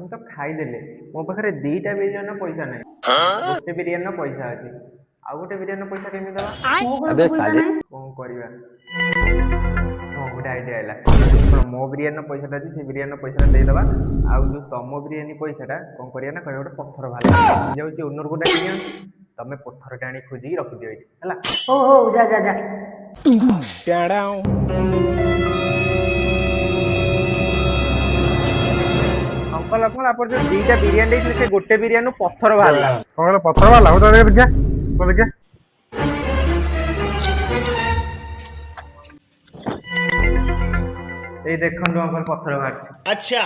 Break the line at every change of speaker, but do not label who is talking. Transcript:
ମୁଁ ତ ଖାଇଦେଲି। ମୋ ପାଖରେ ଦିଟା ବିରିୟାନୀର ପଇସା ନାହିଁ। ଗୋଟେ ବିରିୟାନୀର ପଇସା ଅଛି। ଆଉ ଗୋଟେ ବିରିୟାନୀର ପଇସା କେମିତି ଦବା?
ମୋ ଘରେ ତ ପଇସା ନାହିଁ।
କଣ କରିବା? ହଁ ଗୋଟେ ଆଇଡିଆ ହେଲା। ଶୁଣ ମୋ ବିରିୟାନୀର ପଇସାଟା ଅଛି ସେ ବିରିୟାନୀର ପଇସାଟା ଦେଇଦବା। ଆଉ ଯୋଉ ତମ ବିରିୟାନୀ ପଇସାଟା କଣ କରିବା ନା କହିବା ଗୋଟେ ପଥର ବାହାରିଲା ଯାଉଛି ଓନରକୁ ଡାକି ନିଅନ୍ତୁ। ତମେ ପଥରଟା ଆଣି ଖୋଜିକି ରଖିଦିଅ ଏଇଠି ହେଲା।
ହଉ ଯା ଯା ଯା।
ଅଙ୍କଲ ଆପଣ ଯୋଉ ଦିଟା ବିରିୟାନୀ ଦେଇଥିଲେ ସେ ଗୋଟେ ବିରିୟାନୀରୁ ପଥର ବାହାରିଲା।
କଣ କହିଲ ପଥର ବାହାରିଲା? ହଉ ତାହେଲେ ଦେଖିଆ ଦେଖିଆ।
ଏଇ ଦେଖନ୍ତୁ ଅଙ୍କଲ ପଥର ବାହାରିଛି।
ଆଚ୍ଛା